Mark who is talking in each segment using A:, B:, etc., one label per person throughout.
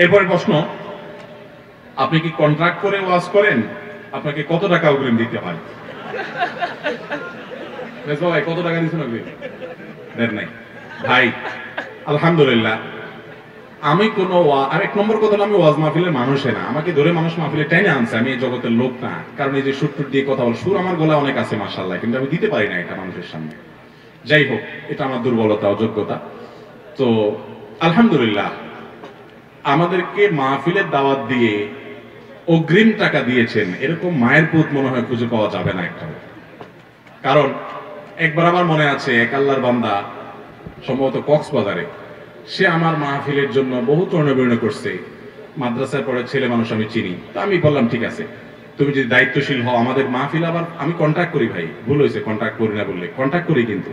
A: এরপরে প্রশ্ন, আপনি কি কন্ট্রাক্ট করে ওয়াজ করেন? আপনাকে কত টাকা অগ্রিম দিতে হয়? ভাই কত টাকা দিচ্ছেন অগ্রিম? দেন নাই ভাই। আলহামদুলিল্লাহ, আমি কোন এক নম্বর কথা হলো, আমি ওয়াজ মাহফিলের মানুষে না। আমাকে ধরে মানুষ মাহফিলে টেনে আনছে, আমি এই জগতের লোক না। কারণ এই যে সুর দিয়ে কথা বল, সুর আমার গলা অনেক আছে মাশাআল্লাহ, কিন্তু আমি দিতে পারি না এটা মানুষের সামনে। যাই হোক, এটা আমার দুর্বলতা, অযোগ্যতা। তো আলহামদুলিল্লাহ, আমাদেরকে মাহফিলের দাওয়াত দিয়ে অগ্রিম টাকা দিয়েছেন এরকম মায়ের পুত মনে হয় খুঁজে পাওয়া যাবে না একটা। কারণ একবার আমার মনে আছে, এক আল্লাহর বান্দা সম্ভবত কক্সবাজারে, সে আমার মাহফিলের জন্য বহু তর্ণবির্ণ করছে। মাদ্রাসায় পড়ে ছেলে মানুষ আমি চিনি। তো আমি বললাম, ঠিক আছে, তুমি যদি দায়িত্বশীল হও, আমাদের মাহফিল আবার আমি কন্ট্যাক্ট করি। ভাই ভুল হয়েছে, কন্ট্যাক্ট করি না বললে, কন্ট্যাক্ট করি, কিন্তু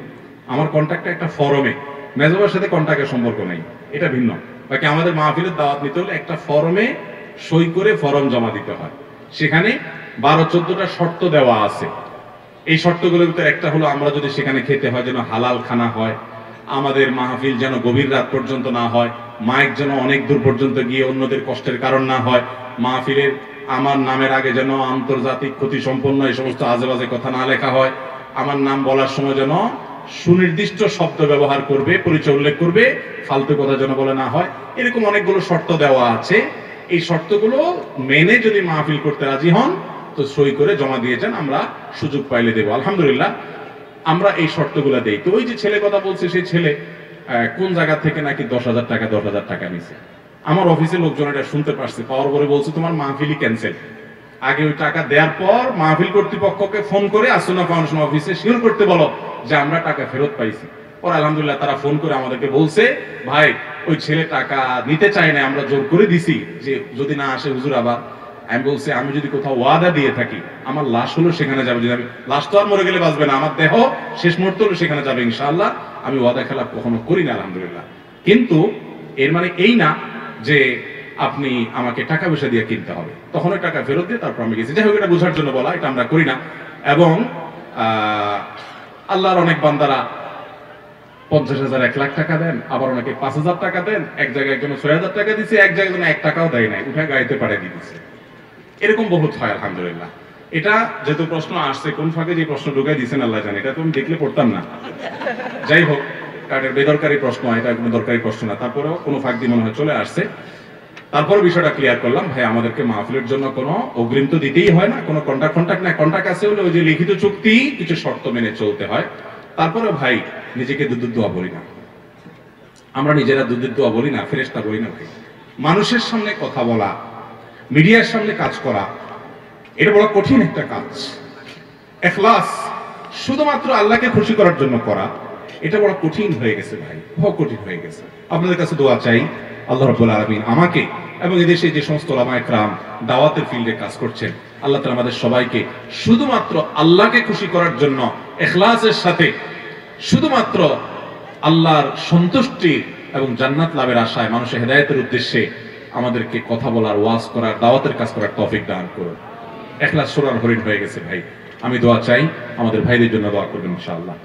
A: আমার কন্ট্যাক্টটা একটা ফরমে। মেজবার সাথে কন্ট্যাক্টের সম্পর্ক নাই, এটা ভিন্ন। বাকি আমাদের মাহফিলের দাওয়াত নিতে হলে একটা ফরমে সই করে ফরম জমা দিতে হয়। সেখানে 12-14টা শর্ত দেওয়া আছে। এই শর্তগুলোর ভিতরে একটা হলো, আমরা যদি সেখানে খেতে হয় যেন হালাল খানা হয়, আমাদের মাহফিল যেন গভীর রাত পর্যন্ত না হয়, মাইক যেন অনেক দূর পর্যন্ত গিয়ে অন্যদের কষ্টের কারণ না হয়, মাহফিলের আমার নামের আগে যেন আন্তর্জাতিক ক্ষতি সম্পন্ন এই সমস্ত আজেবাজে কথা না লেখা হয়, আমার নাম বলার সময় যেন সুনির্দিষ্ট শব্দ ব্যবহার করবে, পরিচয় উল্লেখ করবে, ফালতু কথা যেন বলে না হয়। এরকম অনেকগুলো শর্ত দেওয়া আছে। এই শর্তগুলো মেনে যদি মাহফিল করতে রাজি হন তো সই করে জমা দিয়েছেন, আমরা সুযোগ পাইলে দেব। আলহামদুলিল্লাহ, আমরা এই শর্তগুলো দেই। তো ওই যে ছেলে কথা বলছে, সেই ছেলে কোন জায়গা থেকে নাকি 10,000 টাকা নিছে। আমার অফিসে লোকজন এটা শুনতে পারছে, পাওয়ার পরে বলছে তোমার মাহফিলই ক্যান্সেল। আগে ওই টাকা দেওয়ার পর মাহফিল কর্তৃপক্ষকে ফোন করে আসুনা ফাউন্ডেশন অফিসে শিওর করতে বলো যে আমরা টাকা ফেরত পাইছি। পরে আলহামদুলিল্লাহ তারা ফোন করে আমাদেরকে বলছে, ভাই ওই ছেলে টাকা নিতে চায় না, আমরা জোর করে দিছি যে যদি না আসে হুজুর আবার। আমি বলছি, আমি যদি কোথাও ওয়াদা দিয়ে থাকি, আমার লাশ হলো সেখানে যাবে। যদি আমি লাশ তো আর মরে গেলে বাঁচবে না, আমার দেহ শেষ মুহূর্ত হলো সেখানে যাবে ইনশাআল্লাহ। আমি ওয়াদা খেলাপ কখনো করি না আলহামদুলিল্লাহ। কিন্তু এর মানে এই না যে আপনি আমাকে টাকা পয়সা দিয়ে কিনতে হবে, তখন ওই টাকা ফেরত দিয়ে তারপর আমি গেছি। যাই হোক, এটা বোঝার জন্য বলা, এটা আমরা করি না। এবং আল্লাহর অনেক বান্দারা 50,000 1 লাখ টাকা দেন, আবার অনেকে 5,000 টাকা দেন। এক জায়গায় একজন 6,000 টাকা দিচ্ছে, এক জায়গায় 1 টাকাও দেয় নাই, উঠে গাড়িতে পাঠিয়ে দিচ্ছে। এরকম বহুত হয় আলহামদুলিল্লাহ। এটা যেহেতু প্রশ্ন আসছে, কোন ফাঁকে যে প্রশ্ন ঢুকাই দিচ্ছেন আল্লাহ জানে, এটা তো আমি দেখলে পড়তাম না। যাই হোক, কারণ বেদরকারি প্রশ্ন, এটা কোনো দরকারি প্রশ্ন না, তারপরেও কোনো ফাঁক দিয়ে মনে হয় চলে আসছে। তারপরে বিষয়টা ক্লিয়ার করলাম, ভাই আমাদেরকে মাহফিলের জন্য কোনো অগ্রিম তো দিতেই হয় না, কোনো কন্ট্রাক্ট না। কন্ট্রাক্ট আছে হলে ওই যে লিখিত চুক্তি, কিছু শর্ত মেনে চলতে হয়। তারপরে ভাই নিজেকে দুধের দোয়া বলি না, আমরা নিজেরা দুধের দোয়া বলি না, ফেরেশতা বলি না। ভাই মানুষের সামনে কথা বলা, মিডিয়ার সামনে কাজ করা, এটা বড় কঠিন একটা কাজ। ইখলাস শুধুমাত্র আল্লাহকে খুশি করার জন্য করা, এটা বড় কঠিন হয়ে গেছে ভাই, বহু কঠিন হয়ে গেছে। আপনাদের কাছে দোয়া চাই, আল্লাহ রাব্বুল আলামিন আমাকে এবং এদেশে যে সমস্ত উলামা ইকরাম দাওয়াতের ফিল্ডে কাজ করছেন, আল্লাহ তাআলা আমাদের সবাইকে শুধুমাত্র আল্লাহকে খুশি করার জন্য ইখলাসের সাথে, শুধুমাত্র আল্লাহর সন্তুষ্টি এবং জান্নাত লাভের আশায় মানুষের হেদায়েতের উদ্দেশ্যে আমাদেরকে কথা বলার, ওয়াজ করার, দাওয়াতের কাজ করার তৌফিক দান করুন। ইখলাস সুরার হরিণ হয়ে গেছে ভাই। আমি দোয়া চাই, আমাদের ভাইদের জন্য দোয়া করবেন ইনশাআল্লাহ।